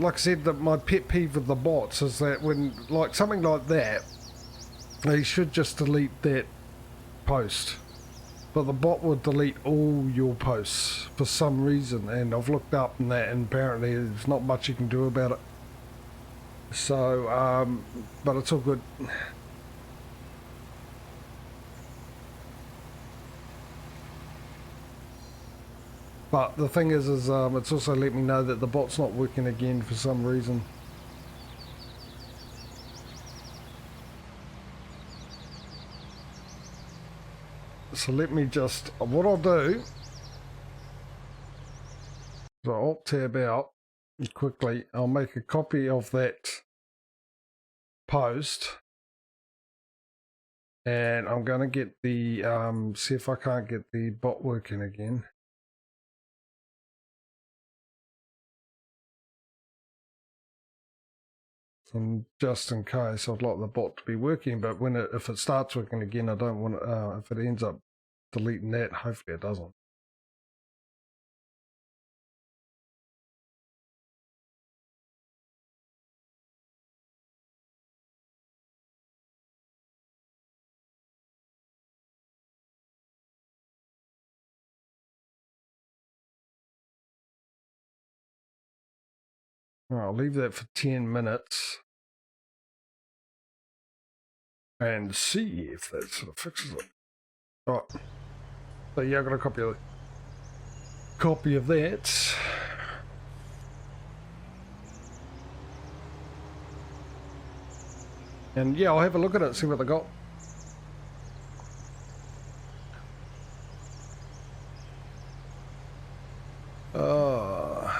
like I said, that my pet peeve with the bots is that when, like something like that, they should just delete that post. But the bot would delete all your posts for some reason, and I've looked up and that, and apparently there's not much you can do about it. So, but it's all good. But the thing is it's also let me know that the bot's not working again for some reason. So let me just, what I'll do is I'll alt tab out quickly. I'll make a copy of that post, and I'm going to get the, see if I can't get the bot working again. And just in case, I'd like the bot to be working, but when if it starts working again, I don't want it, if it ends up deleting that, hopefully it doesn't. I'll leave that for 10 minutes and see if that sort of fixes it. Right. So yeah, I've got a copy of that. And yeah, I'll have a look at it, see what they got.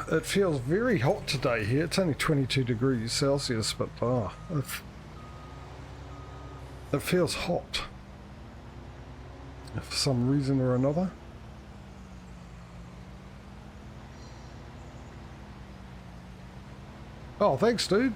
It feels very hot today here. It's only 22 degrees Celsius, but it feels hot for some reason or another. Oh, thanks, dude.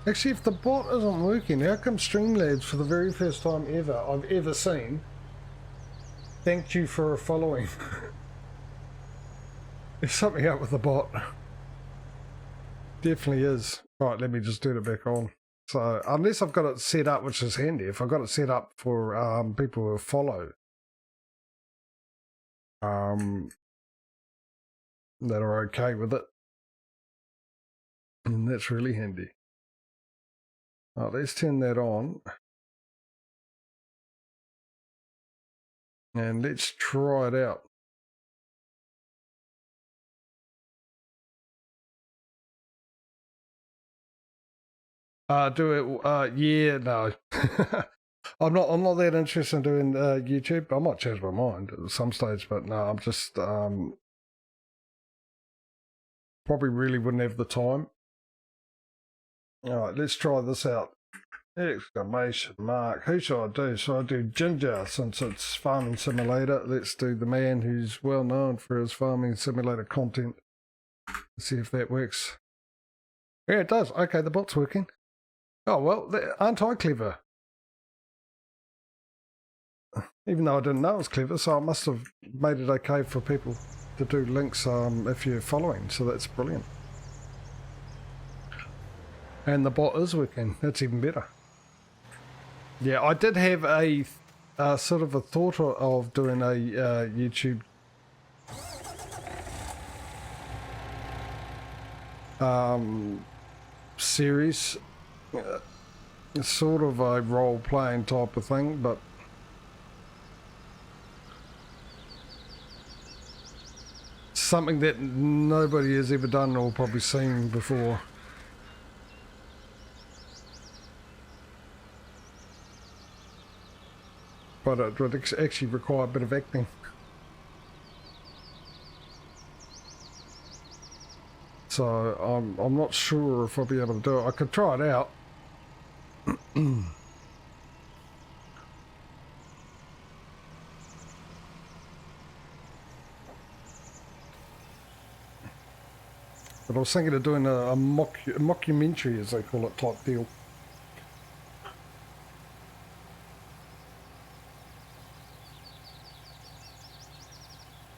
Actually, if the bot isn't working, how come Streamlabs, for the very first time ever I've ever seen, thanked you for following? There's something up with the bot. Definitely is. Right, let me just turn it back on. So, unless I've got it set up, which is handy, if I've got it set up for people who follow, that are okay with it, and that's really handy. Let's turn that on. And let's try it out. Yeah, no. I'm not that interested in doing YouTube. I might change my mind at some stage, but no, I'm just probably really wouldn't have the time. Alright, let's try this out. Exclamation mark. Who should I do? Should I do Ginger since it's Farming Simulator? Let's do the man who's well known for his Farming Simulator content. Let's see if that works. Yeah, it does. Okay, the bot's working. Oh, well, aren't I clever? Even though I didn't know it was clever, so I must have made it okay for people to do links if you're following, so that's brilliant. And the bot is working. That's even better. Yeah, I did have a sort of a thought of doing a YouTube series, sort of a role-playing type of thing, but something that nobody has ever done or probably seen before. But it would actually require a bit of acting. So I'm not sure if I'll be able to do it. I could try it out. But I was thinking of doing a mockumentary, as they call it, type deal.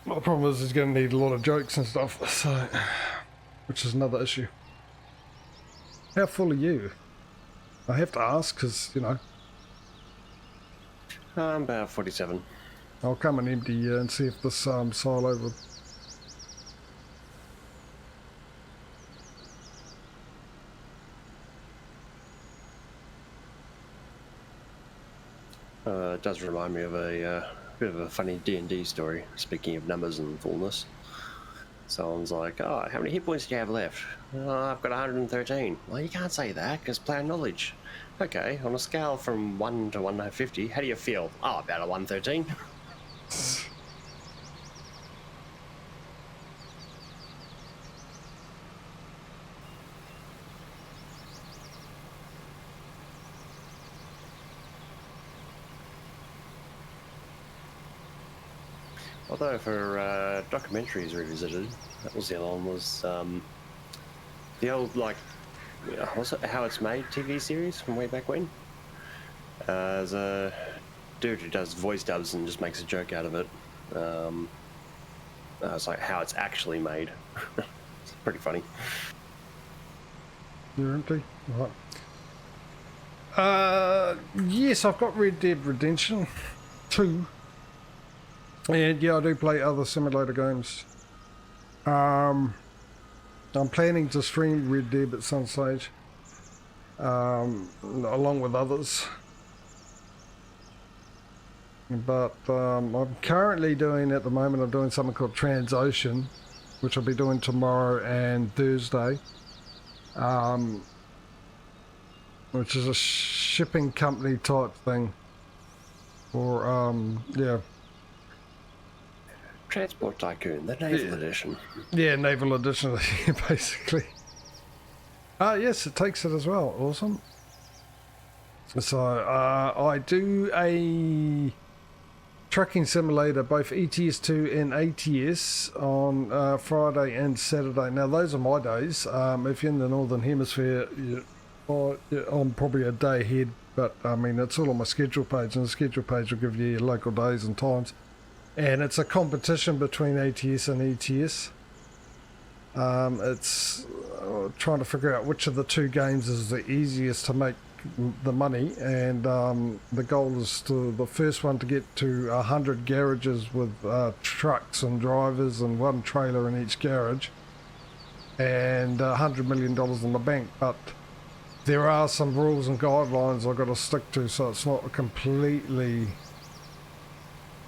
The problem is he's going to need a lot of jokes and stuff, so, which is another issue. How full are you? I have to ask because, you know. I'm about 47. I'll come and empty you and see if this silo would... It does remind me of a bit of a funny D&D story, speaking of numbers and fullness. Someone's like, oh, how many hit points do you have left? Oh, I've got 113. Well, you can't say that, because player knowledge. Okay, on a scale from 1 to 150, how do you feel? Oh, about a 113. Although for documentaries revisited, that was the other one, was the old, like, what's it, How It's Made TV series from way back when. There's a dude who does voice dubs and just makes a joke out of it. It's like How It's Actually Made. It's pretty funny. You're empty? Right. Yes, I've got Red Dead Redemption 2. And yeah, I do play other simulator games. I'm planning to stream Red Dead at some stage, along with others. But I'm currently doing, at the moment, I'm doing something called Transocean, which I'll be doing tomorrow and Thursday. Which is a shipping company type thing. Or, yeah. Transport Tycoon, the Naval Edition. Yeah, Naval Edition, basically. Yes, it takes it as well. Awesome. So, I do a trucking simulator, both ETS2 and ATS, on Friday and Saturday. Now, those are my days. If you're in the Northern Hemisphere, I'm probably a day ahead, but I mean, it's all on my schedule page, and the schedule page will give you your local days and times. And it's a competition between ATS and ETS. It's trying to figure out which of the two games is the easiest to make the money, and the goal is to the first one to get to 100 garages with trucks and drivers and one trailer in each garage, and $100 million in the bank. But there are some rules and guidelines I've got to stick to, so it's not a completely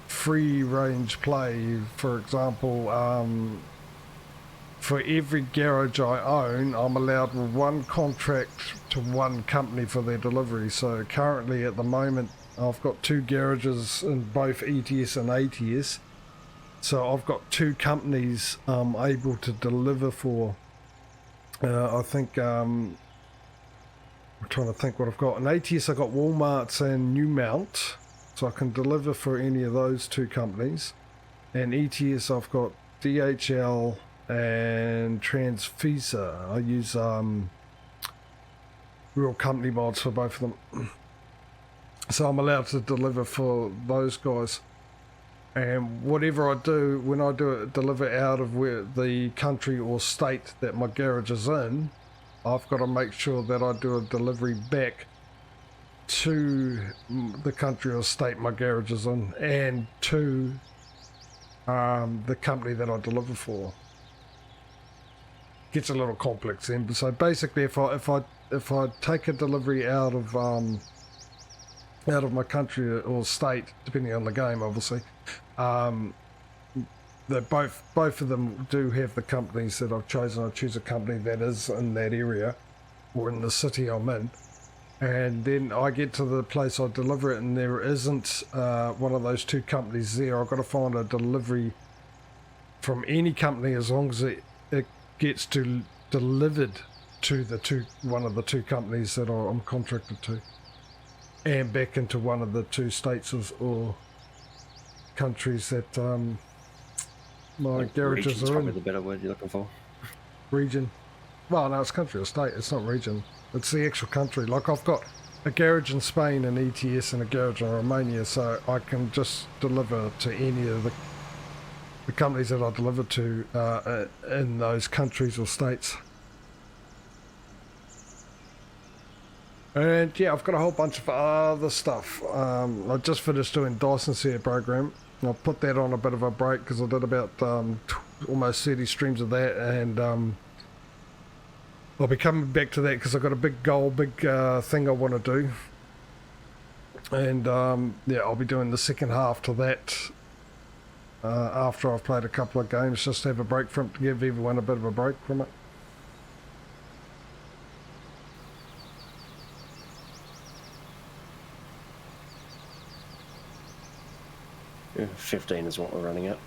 free range play. For example, for every garage I own, I'm allowed one contract to one company for their delivery. So currently at the moment I've got 2 garages in both ETS and ATS, so I've got 2 companies able to deliver for. I think I'm trying to think what I've got. In ATS I've got Walmart's and Newmount, so I can deliver for any of those 2 companies. And ETS I've got DHL and Transfisa. I use real company mods for both of them. So I'm allowed to deliver for those guys. And whatever I do, when I do it, deliver out of where the country or state that my garage is in, I've got to make sure that I do a delivery back to the country or state my garage is in, and to the company that I deliver for. Gets a little complex then. So basically, if I take a delivery out of my country or state, depending on the game, obviously, that both of them do have the companies that I've chosen. I choose a company that is in that area or in the city I'm in, and then I get to the place I deliver it, and there isn't one of those 2 companies there. I've got to find a delivery from any company, as long as it gets delivered to one of the 2 companies that I'm contracted to, and back into one of the 2 states or countries that my garages are in. Probably the better word you're looking for. region. Well, no, it's country or state. It's not region. It's the actual country. Like I've got a garage in Spain, an ETS, and a garage in Romania, so I can just deliver to any of the companies that I deliver to in those countries or states. And yeah, I've got a whole bunch of other stuff. I just finished doing Dyson's here program. I'll put that on a bit of a break because I did about almost 30 streams of that, and I'll be coming back to that because I've got a big goal, big thing I want to do. And yeah, I'll be doing the second half to that after I've played a couple of games, just to have a break from it, to give everyone a bit of a break from it. Yeah, 15 is what we're running at.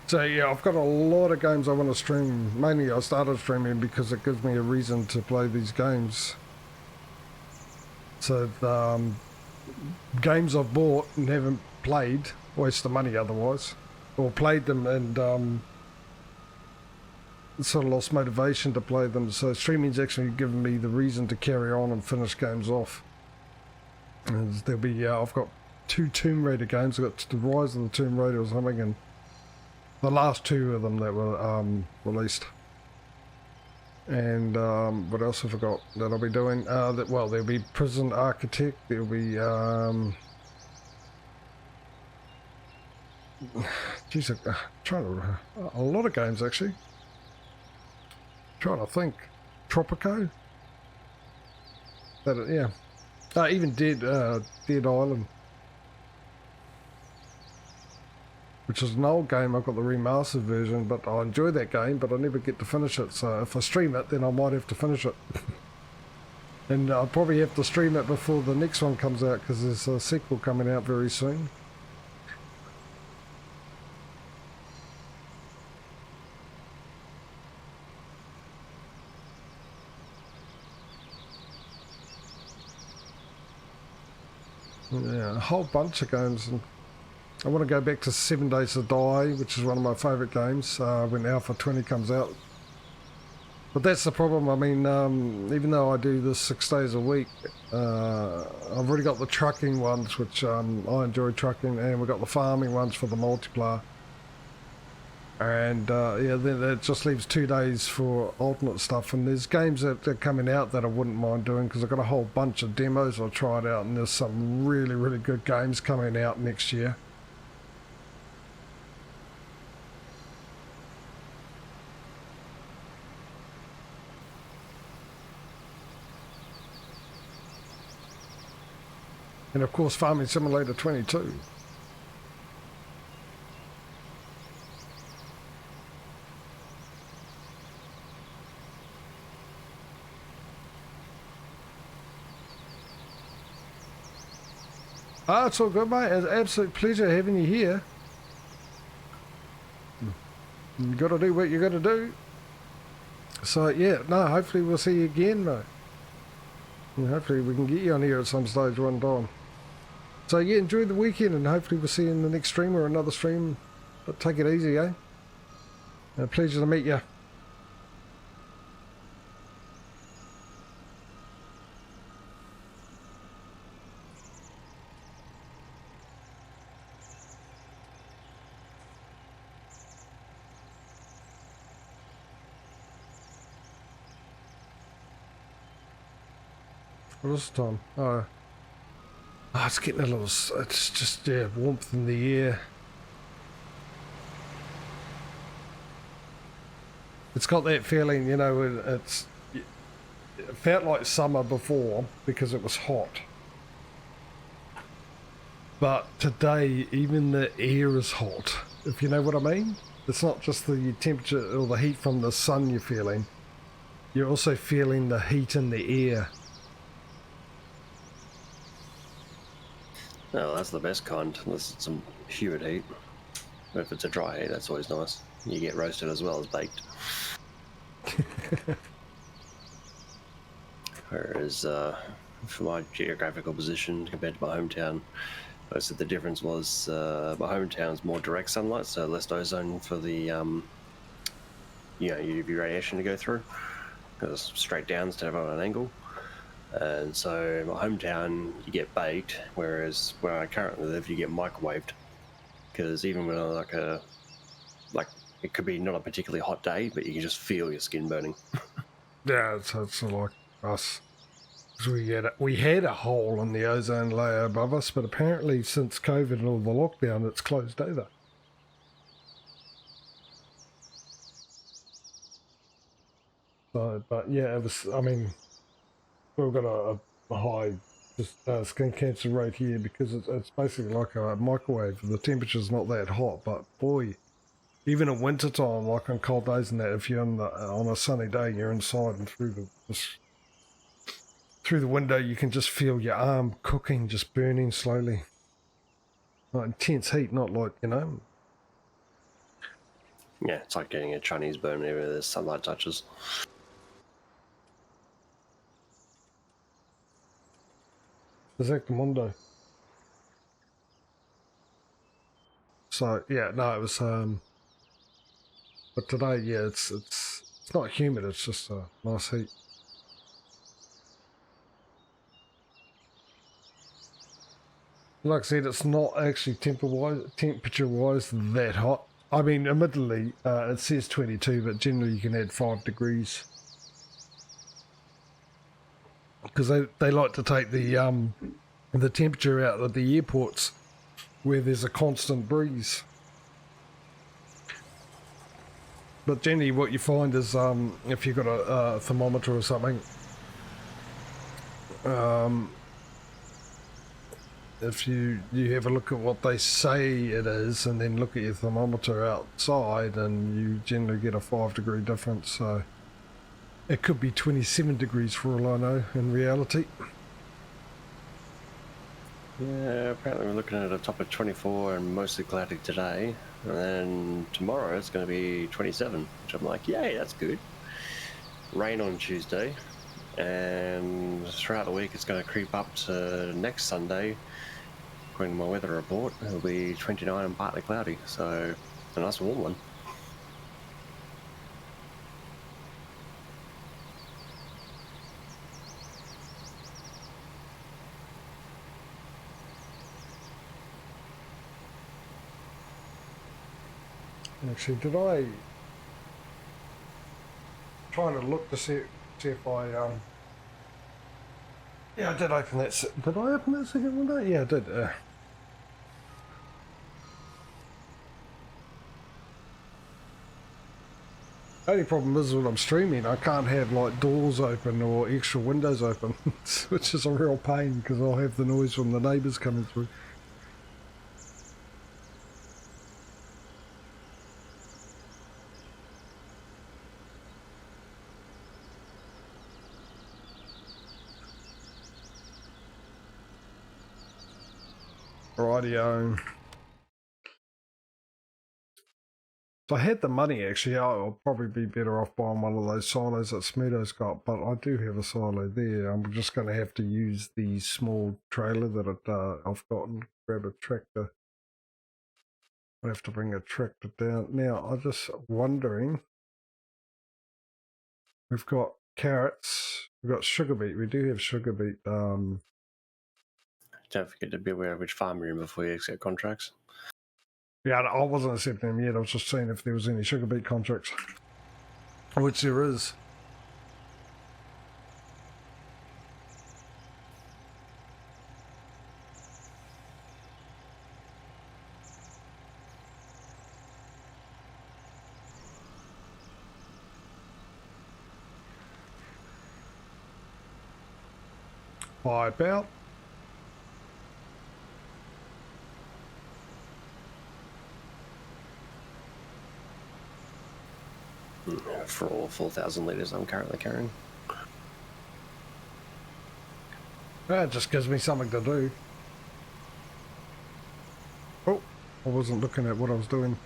So yeah, I've got a lot of games I want to stream. Mainly I started streaming because it gives me a reason to play these games. So the games I've bought and haven't played, waste the money otherwise, or played them and sort of lost motivation to play them. So streaming's actually given me the reason to carry on and finish games off. And there'll be I've got 2 Tomb Raider games. I've got the Rise of the Tomb Raider or something, and the last 2 of them that were released. And what else have I got that I'll be doing? Well, there'll be Prison Architect. There'll be geez, trying to a lot of games actually. Trying to think. Tropico. That yeah. Even Dead Island, which is an old game. I've got the remastered version, but I enjoy that game, but I never get to finish it. So if I stream it, then I might have to finish it. And I'll probably have to stream it before the next one comes out, because there's a sequel coming out very soon. Yeah, a whole bunch of games. And I want to go back to 7 Days to Die, which is one of my favourite games, when Alpha 20 comes out. But that's the problem. I mean, even though I do this 6 days a week, I've already got the trucking ones, which I enjoy trucking, and we've got the farming ones for the multiplayer. And yeah, then that just leaves 2 days for alternate stuff. And there's games that are coming out that I wouldn't mind doing, because I've got a whole bunch of demos I'll try it out, and there's some really, really good games coming out next year. And of course, Farming Simulator 22. Ah, it's all good, mate. It's an absolute pleasure having you here. You got to do what you got to do. So yeah, no, hopefully we'll see you again, mate. And hopefully we can get you on here at some stage one time. So yeah, enjoy the weekend, and hopefully we'll see you in the next stream or another stream. But take it easy, eh? A pleasure to meet you. What is the time? Oh, it's getting a little, it's just, yeah, warmth in the air. It's got that feeling, you know, it felt like summer before because it was hot. But today, even the air is hot, if you know what I mean. It's not just the temperature or the heat from the sun you're feeling. You're also feeling the heat in the air. No, that's the best kind. This is some humid heat. If it's a dry heat, that's always nice. You get roasted as well as baked. Whereas for my geographical position compared to my hometown, I said the difference was my hometown's more direct sunlight, so less ozone for the UV radiation to go through, because it's straight down instead of on an angle. And so in my hometown you get baked, whereas where I currently live you get microwaved, because even when like it could be not a particularly hot day, but you can just feel your skin burning. Yeah, it's like us. We had a hole in the ozone layer above us, but apparently since COVID and all the lockdown, it's closed over. So, but yeah, it was. I mean, we've got a high skin cancer rate here because it's basically like a microwave. The temperature's not that hot, but boy, even in winter time, like on cold days and that, if you're on a sunny day, you're inside and through the window, you can just feel your arm cooking, just burning slowly. Like intense heat, not like, Yeah, it's like getting a Chinese burn whenever the sunlight touches. Exactamundo. So yeah, no, it was but today, yeah, it's not humid, it's just a nice heat. Like I said, it's not actually temperature-wise that hot. I mean, admittedly, it says 22, but generally you can add 5 degrees. Because they like to take the temperature out of the airports where there's a constant breeze. But generally what you find is if you've got a thermometer or something, if you have a look at what they say it is and then look at your thermometer outside, and you generally get a 5 degree difference, so it could be 27 degrees for all I know in reality. Yeah, apparently we're looking at a top of 24 and mostly cloudy today, and then tomorrow it's going to be 27, which I'm like, yay, that's good. Rain on Tuesday, and throughout the week it's going to creep up to next Sunday. According to my weather report, it'll be 29 and partly cloudy, so a nice warm one. Actually, did I trying to look to see if I yeah, I did open that. Did I open that second window? Yeah, I did. Only problem is when I'm streaming, I can't have like doors open or extra windows open, which is a real pain because I'll have the noise from the neighbours coming through. Rightio. If I had the money, actually, I'll probably be better off buying one of those silos that Smudo's got, but I do have a silo there. I'm just going to have to use the small trailer that I've got and grab a tractor. I have to bring a tractor down. Now, I'm just wondering, we've got carrots, we've got sugar beet. We do have sugar beet. Don't forget to be aware of which farm you're in before you accept contracts. Yeah, I wasn't accepting them yet. I was just seeing if there was any sugar beet contracts, which there is. Pipe out. For all 4,000 litres I'm currently carrying. That just gives me something to do. Oh, I wasn't looking at what I was doing.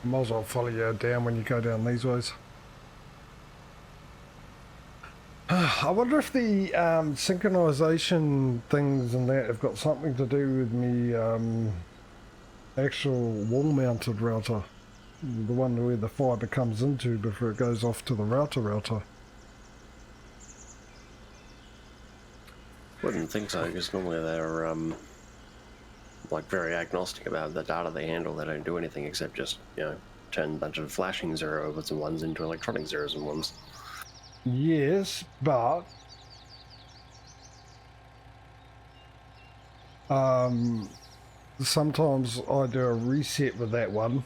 Might as well follow you down when you go down these ways. I wonder if the synchronization things and that have got something to do with me actual wall-mounted router. The one where the fibre comes into before it goes off to the router. Wouldn't think so, because normally they're like very agnostic about the data they handle. They don't do anything except just, you know, turn a bunch of flashing 0s and 1s into electronic 0s and 1s. Yes, but sometimes I do a reset with that one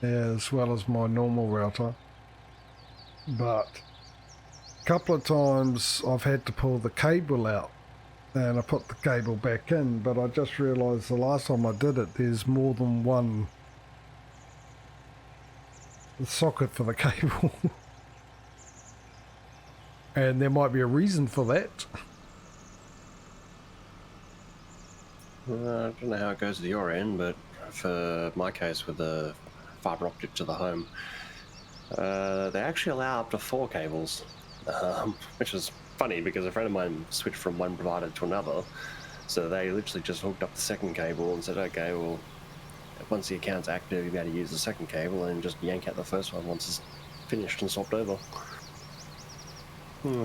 as well as my normal router, but a couple of times I've had to pull the cable out and I put the cable back in, but I just realised the last time I did it there's more than one socket for the cable. And there might be a reason for that. I don't know how it goes to your end, but for my case with the fibre optic to the home, they actually allow up to 4 cables, which is funny because a friend of mine switched from one provider to another, so they literally just hooked up the second cable and said, okay, well, once the account's active, you'll be able to use the second cable and just yank out the first one once it's finished and swapped over.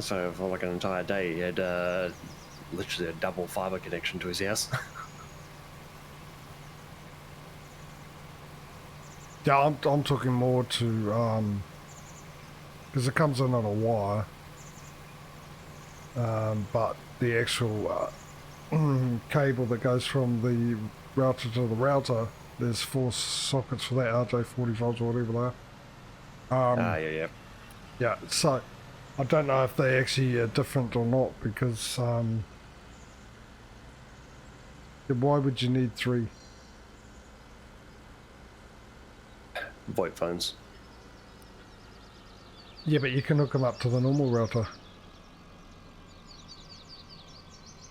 So for like an entire day, he had literally a double fibre connection to his house. Yeah, I'm talking more to because it comes in on a wire, but the actual cable that goes from the router to the router, there's 4 sockets for that, RJ45s or whatever they are. Yeah. Yeah, so I don't know if they actually are different or not, because why would you need 3? VoIP phones. Yeah, but you can hook them up to the normal router.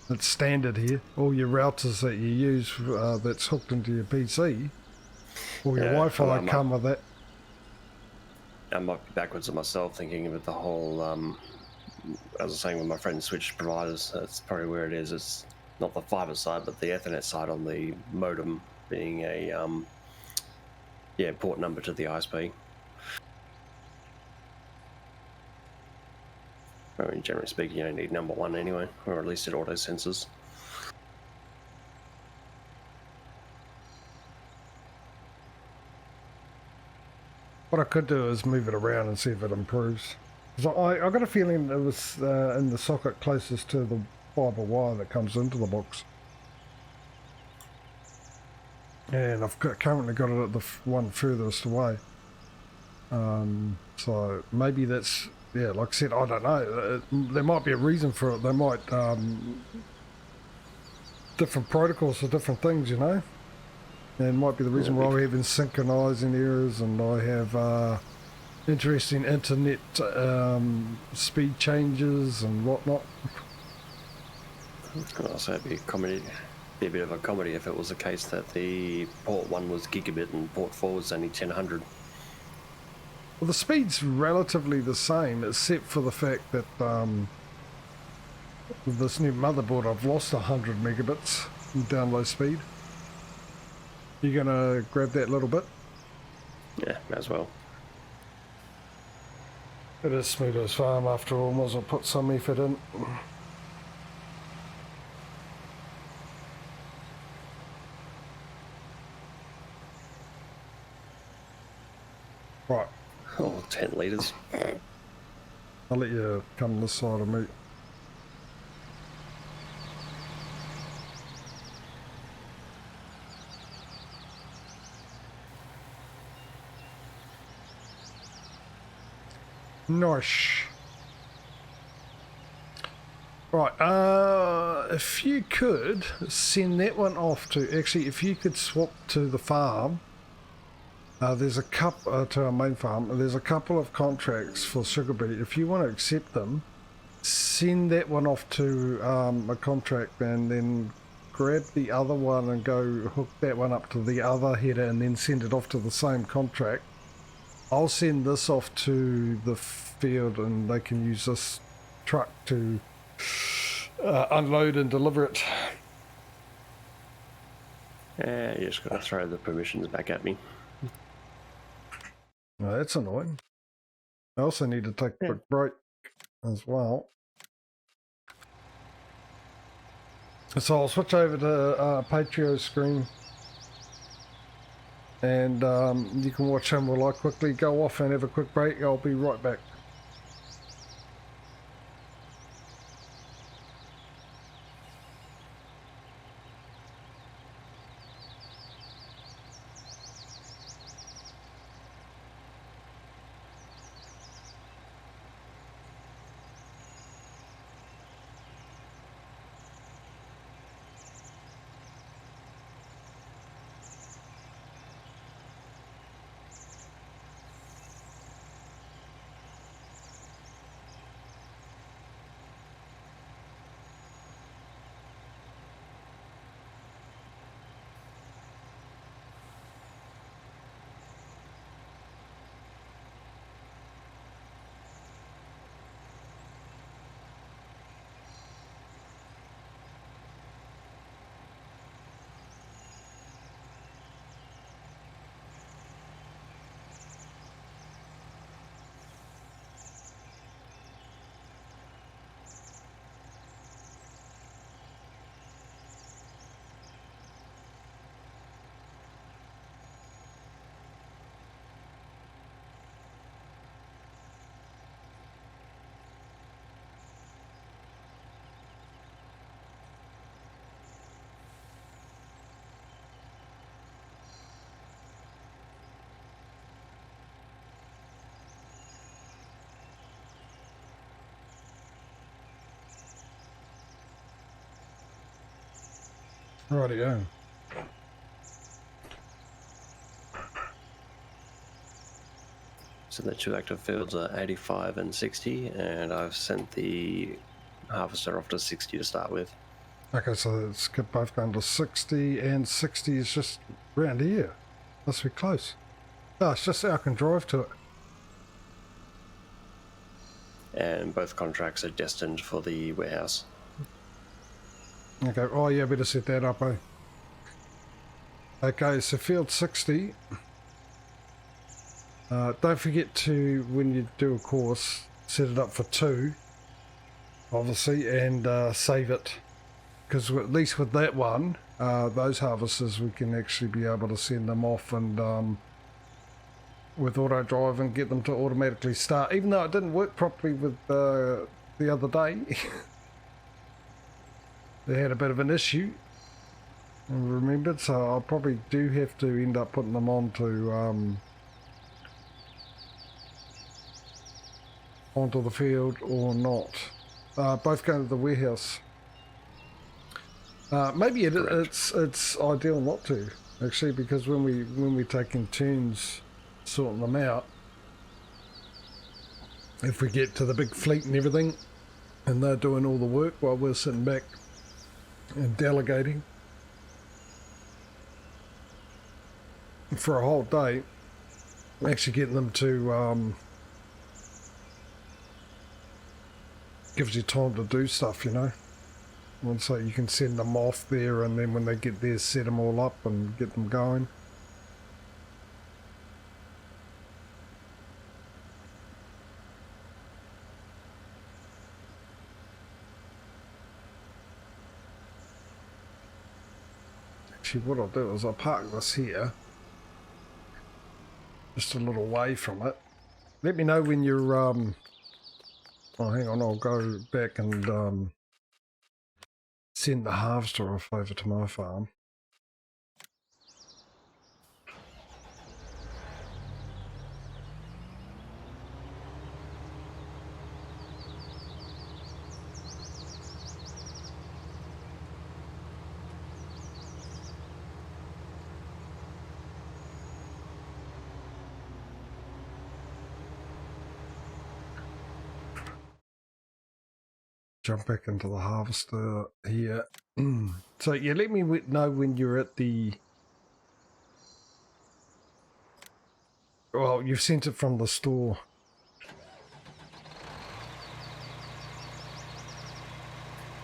It's standard here. All your routers that you use that's hooked into your PC or your Wi-Fi come with that. I might be backwards of myself thinking about the whole, as I was saying, when my friend switched providers, that's probably where it is. It's not the fibre side, but the Ethernet side on the modem being a port number to the ISP. I mean, generally speaking, you don't need number 1 anyway, or at least it auto senses. What I could do is move it around and see if it improves. I got a feeling it was in the socket closest to the fibre wire that comes into the box. And I've currently got it at the one furthest away. So maybe that's, yeah, like I said, I don't know. There might be a reason for it. They might, different protocols for different things, you know? And might be the reason why we're having synchronizing errors, and I have interesting internet speed changes and whatnot. I'll say it'd be a bit of a comedy if it was the case that the port 1 was gigabit and port 4 was only 1000. Well, the speed's relatively the same, except for the fact that with this new motherboard I've lost 100 megabits in download speed. You gonna grab that little bit? Yeah, may as well. It is Smudolini's farm after all, might as well put some effort in. Right. Oh, 10 litres. I'll let you come this side of me. Nice. Right, if you could send that one off to, actually, if you could swap to the farm, there's a couple, to our main farm, there's a couple of contracts for sugar beet. If you want to accept them, send that one off to a contract and then grab the other one and go hook that one up to the other header and then send it off to the same contract. I'll send this off to the field and they can use this truck to unload and deliver it. Yeah, you just got to throw the permissions back at me. No, that's annoying. I also need to take a quick break as well. So I'll switch over to Patrio screen and you can watch him while I quickly go off and have a quick break. I'll be right back. Rightio. So the two active fields are 85 and 60, and I've sent the harvester off to 60 to start with. Okay, so it's both going to 60, and 60 is just around here. Must be close. Oh, it's just I can drive to it. And both contracts are destined for the warehouse. Okay, oh yeah, better set that up, eh? Okay, so field 60. Don't forget to, when you do a course, set it up for 2, obviously, and save it. Because at least with that one, those harvesters, we can actually be able to send them off and with auto drive and get them to automatically start, even though it didn't work properly with the other day. They had a bit of an issue, I remembered, so I probably do have to end up putting them onto the field or not. Both going to the warehouse. Maybe it's ideal not to, actually, because when we take in turns sorting them out, if we get to the big fleet and everything and they're doing all the work while we're sitting back and delegating for a whole day, actually getting them to gives you time to do stuff, you know. And so you can send them off there, and then when they get there, set them all up and get them going. Actually, what I'll do is I'll park this here, just a little way from it. Let me know when you're, oh, hang on, I'll go back and send the harvester off over to my farm. jump back into the harvester here. So yeah, let me know when you're at the... Well, you've sent it from the store.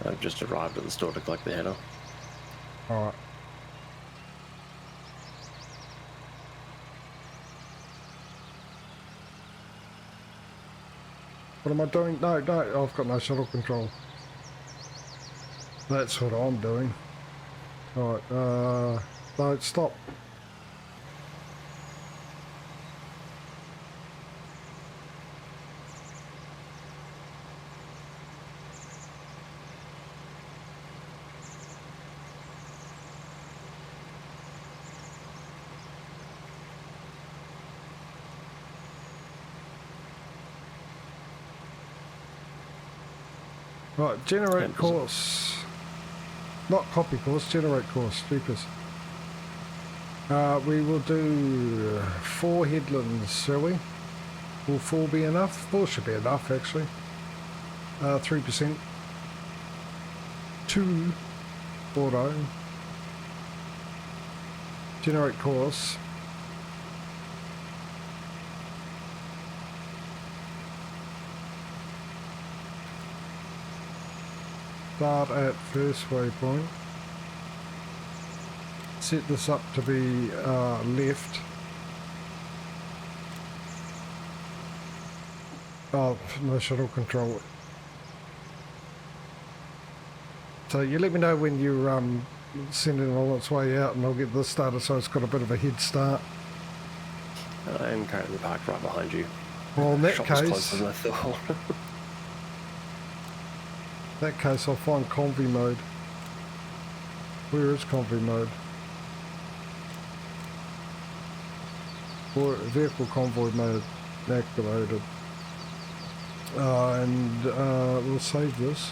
I've just arrived at the store to collect the header. Alright. What am I doing? No, I've got no shuttle control. That's what I'm doing. Alright, no, stop. Right, generate course. Not copy course, generate course. Stupid. We will do 4 headlands, shall we? Will 4 be enough? 4 should be enough, actually. 3%. 2 auto. Generate course. Start at first waypoint. Set this up to be left. Oh, no shuttle control. So you let me know when you're sending it on its way out, and I'll get this started so it's got a bit of a head start. I'm currently parked right behind you. Well, in that Shop was case, closer than I thought. that case, I'll find convoy mode. Where is convoy mode? Or vehicle convoy mode activated. And we'll save this.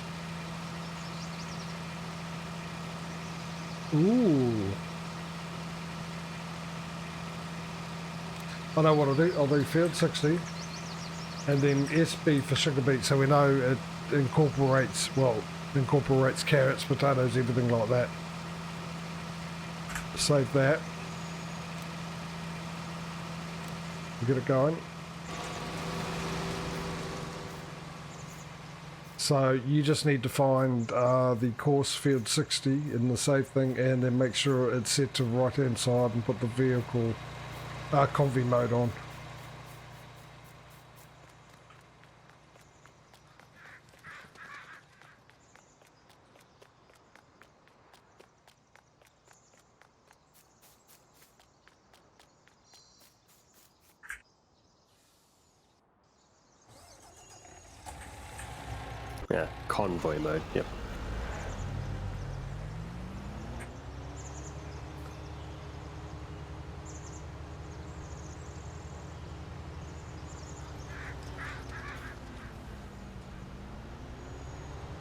Ooh. I know what I'll do. I'll do field 60 and then SB for sugar beet, so we know it incorporates carrots, potatoes, everything like that. Save that. Get it going. So you just need to find the course field 60 in the save thing, and then make sure it's set to right hand side and put the vehicle convoy mode on. Yeah, convoy mode, yep.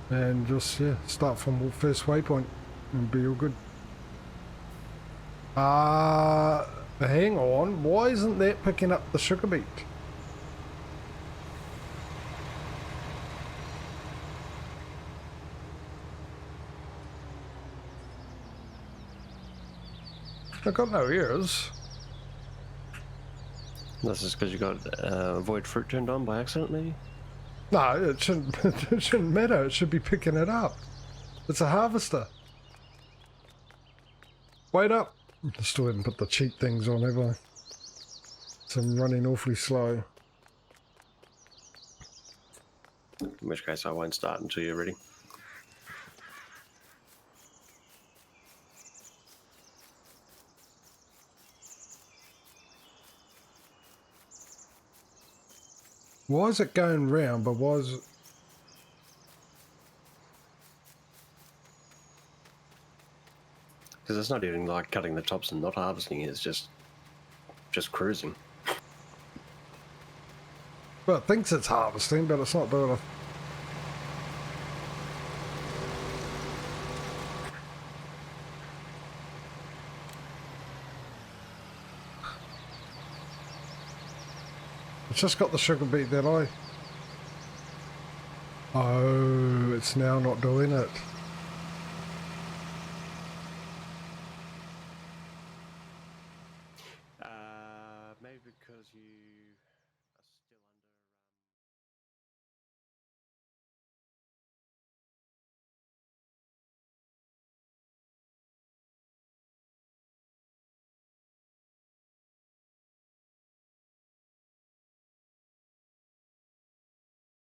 And just, yeah, start from first waypoint and be all good. Hang on, why isn't that picking up the sugar beet? I've got no ears. This is because you got void fruit turned on by accident, maybe? No, it shouldn't, it shouldn't matter. It should be picking it up. It's a harvester. Wait up. I still haven't put the cheat things on, have I? So I'm running awfully slow. In which case I won't start until you're ready. Why is it going round, but why is it... Because it's not even like cutting the tops and not harvesting, it's just cruising. Well, it thinks it's harvesting, but it's not doing it. It's just got the sugar beet that I... Oh, it's now not doing it. Maybe because you